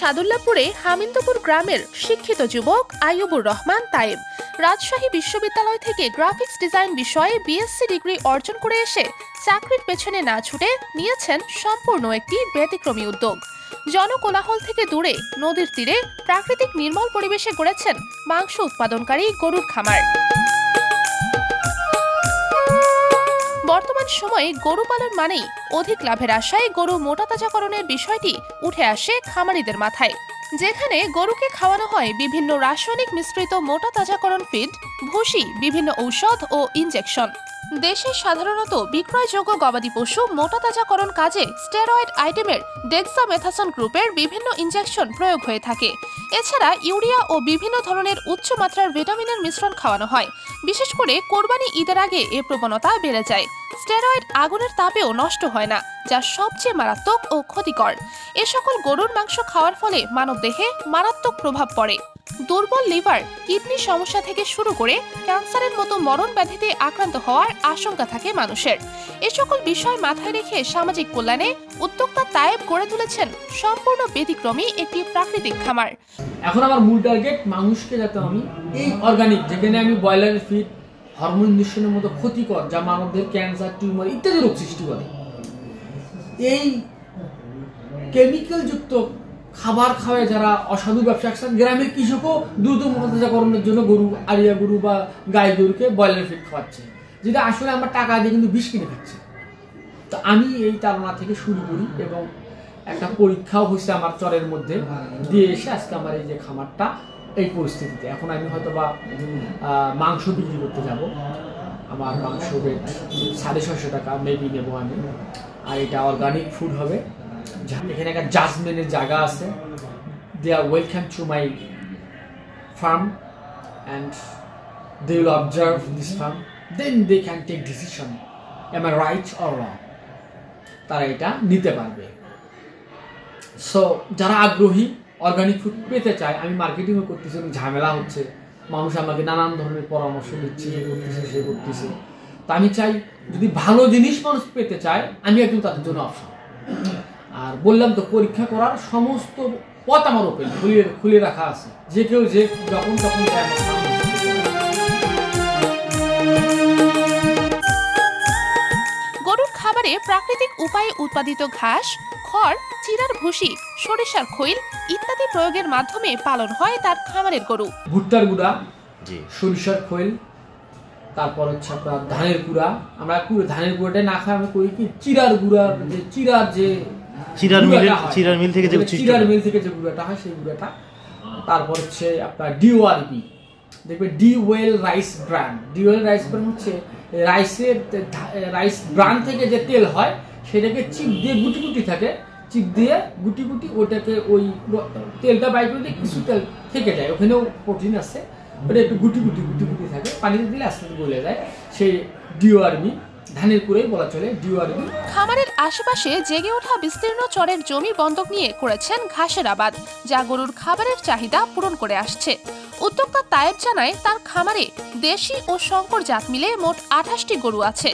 সাদুল্লাপুরে হামিন্দপুর গ্রামের শিক্ষিত যুবক আইয়ুবুর রহমান তায়েব রাজশাহী বিশ্ববিদ্যালয় থেকে গ্রাফিক্স ডিজাইন বিষয়ে বিএসসি ডিগ্রি অর্জন করে এসে চাকরির পেছনে না ছুটে নিয়েছেন সম্পূর্ণ একটি ব্যতিক্রমী উদ্যোগ। জনকোলাহল থেকে দূরে নদীর তীরে প্রাকৃতিক নির্মল পরিবেশে গড়েছেন মাংস উৎপাদনকারী গরুর খামার। বর্তমান সময়ে গরু পালন মানেই অধিক লাভের আশায় গরু মোটাতাজাকরণের বিষয়টি উঠে আসে খামারিদের মাথায়, যেখানে গরুকে খাওয়ানো হয় বিভিন্ন রাসায়নিক মিশ্রিত মোটাতাজাকরণ ফিড, ভুসি, বিভিন্ন ঔষধ ও ইনজেকশন। দেশে সাধারণত বিক্রয়যোগ্য গবাদি পশু মোটাতাজাকরণ কাজে স্টেরয়েড আইটেমের ডেক্সামেথাসন গ্রুপের বিভিন্ন ইনজেকশন প্রয়োগ হয়ে থাকে। এছাড়া ইউরিয়া ও বিভিন্ন ধরনের উচ্চমাত্রার ভিটামিনের মিশ্রণ খাওয়ানো হয়। বিশেষ করে কোরবানি ঈদের আগে এ প্রবণতা বেড়ে যায়। স্টেরয়েড আগুনের তাপেও নষ্ট হয় না, যা সবচেয়ে মারাত্মক ও ক্ষতিকর। এ সকল গরুর মাংস খাওয়ার ফলে মানবদেহে মারাত্মক প্রভাব পড়ে। দুর্বল লিভার, কিডনি সমস্যা থেকে শুরু করে ক্যান্সারের মতো মরণ ব্যাধিতে আক্রান্ত হওয়ার আশঙ্কা থাকে মানুষের। এ সকল বিষয় মাথায় রেখে সামাজিক কল্যাণে উদ্যোক্তা তায়েব গড়ে তুলেছেন সম্পূর্ণ ব্যতিক্রমী একটি প্রাকৃতিক খামার। এখন আমার মূল টার্গেট মানুষকে যাতে আমি এই অর্গানিক, যেখানে আমি ব্রয়লারের ফিড হরমোন ইনজেকশনের মতো ক্ষতিকর, যা মানবদের ক্যান্সার, টিউমার ইত্যাদি রোগ সৃষ্টি করে, এই কেমিক্যাল যুক্ত খাবার খাওয়ায় যারা অসাধু ব্যবসা করছেন, গ্রামের কৃষকও দ্রুত মোটাতাজাকরণের জন্য গরু, আরিয়া গরু বা গাই গরুকে ব্রয়লার ফিড খাওয়াচ্ছে, যেটা আসলে আমরা টাকা দিয়ে কিন্তু বিষ কিনে খাচ্ছি। তো আমি এই তাড়না থেকে শুরু করি এবং একটা পরীক্ষাও হয়েছে আমার চরের মধ্যে দিয়ে এসে আজকে আমার এই যে খামারটা এই পরিস্থিতিতে। এখন আমি হয়তো বা মাংস বিক্রি করতে যাব, আমার মাংস রেট 650 টাকা মেবি নেবো আমি। আর এটা অর্গানিক ফুড হবে। এখানে একটা জাজমেন্টের জায়গা আছে। They are welcome to my farm and they will observe this farm, then they can take decision am I right or wrong. তারা এটা নিতে পারবে। সো যারা আগ্রহী অর্গানিক ফুড পেতে চায়, আমি মার্কেটিংও করতেছি, ঝামেলা হচ্ছে, মানুষ আমাকে নানান ধরনের পরামর্শ দিচ্ছে, এ করতেছে সে করতেছে। তো আমি চাই যদি ভালো জিনিস মানুষ পেতে চায়, আমি একদম তাদের জন্য অপশন। আর বললাম তো, পরীক্ষা করার সমস্ত পথ আমার ওপেন, খুলে রাখা আছে, যে কেউ যে যখন তখন গরুর খাবারে প্রাকৃতিক উপায়ে উৎপাদিত ঘাস, খড়, চিরার ভুসি, সরিষার খৈল ইত্যাদি প্রয়োগের মাধ্যমে পালন হয় তার খামারের গরু। ভুট্টার গুঁড়া, সরিষার খৈল, তারপর হচ্ছে আপনার ধানের গুঁড়া। আমরা ধানের গুঁড়াটা না খাই, আমরা করি কি চিরার গুঁড়া, যে চিরার মিল থেকে যে গুঁড়াটা হয় সেই গুঁড়াটা। তারপর হচ্ছে আপনার ডিওআরপি, দেখবে ডিওয়েল রাইস ব্রান। ডিওয়েল রাইস ব্রান হচ্ছে রাইস ব্রান থেকে যে তেল হয় সেটাকে চিপ দিয়ে গুটি গুটি থাকে, চিপ দিয়ে গুটি গুটি ওটাকে ওই তেলটা বাইর করলে কিছু তেল থেকে যায়, ওখানেও প্রোটিন আছে, ওটা একটু গুটি গুটি থাকে, পানিতে দিলে আস্তে আস্তে গলে যায়। সেই ডিওআরবি, ধানের কুড়াই বলা চলে ডিওআরবি। খামারের আশেপাশে জেগে ওঠা বিস্তীর্ণ চরের জমি বন্ধক নিয়ে করেছেন ঘাসের আবাদ, যা গরুর খাবারের চাহিদা পূরণ করে আসছে। উদ্যোক্তা তায়েব জানায়, তার খামারে দেশি ও শঙ্কর জাত মিলে মোট 28টি গরু আছে।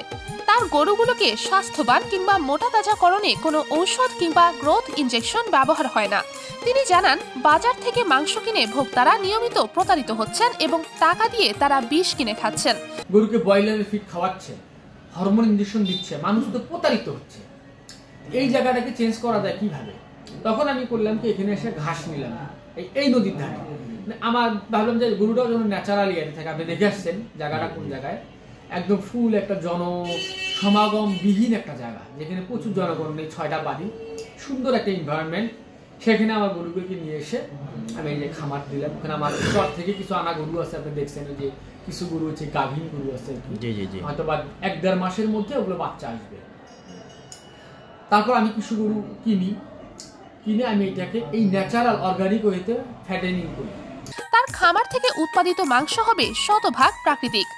তার গরুগুলোকে স্বাস্থ্যবান কিংবা মোটাতাজাকরণে কোনো ঔষধ কিংবা গ্রোথ ইনজেকশন ব্যবহার হয় না। তিনি জানান, বাজার থেকে মাংস কিনে ভোক্তারা নিয়মিত প্রতারিত হচ্ছেন এবং টাকা দিয়ে তারা বিষ কিনে খাচ্ছেন। গরুকে ব্রয়লারের ফিড খাওয়াচ্ছে, হরমোন ইনজেকশন দিচ্ছে, মানুষ তো প্রতারিত হচ্ছে। এই জায়গাটাকে চেঞ্জ করা যায় কিভাবে? তখন আমি করলাম কি, এখানে এসে ঘাস নিলাম এই নদীর ধারে। আমার ভাবলাম যে গরুটাও যেন ন্যাচারালি এনে থাকে। আপনি দেখে আসছেন জায়গাটা কোন জায়গায়, একদম ফুল একটা জনসমাগমবিহীন একটা জায়গা, যেখানে প্রচুর জনগণ নেই, 6টা বাড়ি, সুন্দর একটা এনভায়রনমেন্ট। সেখানে আমার গরুগুলোকে নিয়ে এসে আমি এই যে খামার দিলাম। ওখানে আমার চর থেকে কিছু আনা গরু আছে, আপনি দেখছেন যে কিছু গরু হচ্ছে গাভীন গরু আছে, হয়তো বা 1-1.5 মাসের মধ্যে ওগুলো বাচ্চা আসবে। তারপর আমি কিছু গরু কিনে আমি এটাকে এই ন্যাচারাল অর্গানিক ওয়েতে ফ্যাটেনিং করি। তার খামার থেকে উৎপাদিত মাংস হবে শতভাগ প্রাকৃতিক।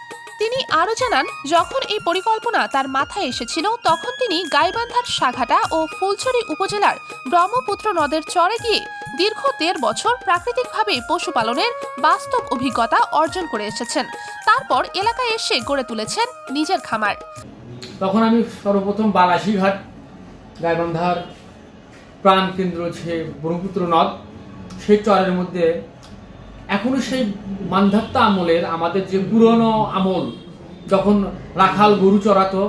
তিনি আরো জানান, যখন এই পরিকল্পনা তার মাথায় এসেছিল, তখন তিনি গাইবান্ধার সাঘাটা ও ফুলছড়ি উপজেলার ব্রহ্মপুত্র নদের চরে গিয়ে দীর্ঘ 1.5 বছর প্রাকৃতিকভাবে পশুপালনের বাস্তব অভিজ্ঞতা অর্জন করে এসেছেন। তারপর এলাকায় এসে গড়ে তুলেছেন নিজের খামার। তখন আমি সর্বপ্রথম বালাসীঘাট, গাইবান্ধার প্রাণ কেন্দ্র হচ্ছে ব্রহ্মপুত্র নদ, সেই চরের মধ্যে এখনো সেই মান্ধাত্তা আমলের আমাদের যে পুরনো আমল, যখন রাখাল গরু চড়াতো,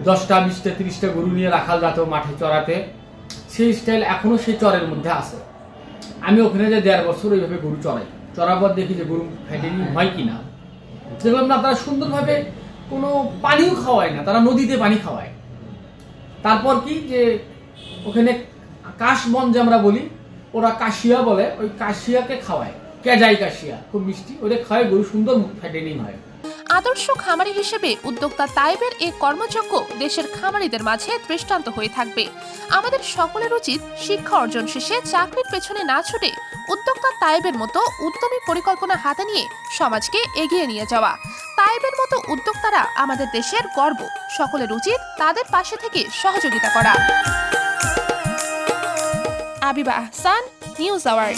10টা 20টা 30টা গরু নিয়ে রাখাল যেত মাঠে চড়াতে, সেই স্টাইল এখনো সেই চরের মধ্যে আছে। আমি ওখানে যে 1.5 বছর ওইভাবে গরু চড়াই, চড়াবার দেখি যে গরু ফ্যাটেনিং হয় কিনা। দেখলাম না, তারা সুন্দরভাবে কোনো পানিও খাওয়ায় না, তারা নদীতে পানি খাওয়ায়। তারপর কি যে ওখানে কাশবন যে আমরা বলি, ওরা কাশিয়া বলে, ওই কাশিয়াকে খাওয়ায়, কেজাই কাশিয়া, খুব মিষ্টি, ওটা খাওয়ায়, গরু সুন্দর ফ্যাটেনিং হয়। আদর্শ খামারি হিসেবে উদ্যোক্তা তাইবের এই কর্মযজ্ঞ দেশের খামারিদের মাঝে দৃষ্টান্ত হয়ে থাকবে। আমাদের সকলের উচিত শিক্ষা অর্জন শেষে চাকরির পেছনে না ছুটে উদ্যোক্তা তাইবের মতো উদ্যমী পরিকল্পনা হাতে নিয়ে সমাজকে এগিয়ে নিয়ে যাওয়া। তাইবের মতো উদ্যোক্তারা আমাদের দেশের গর্ব, সকলের উচিত তাদের পাশে থেকে সহযোগিতা করা। আবিবা আহসান, নিউজ আওয়ার।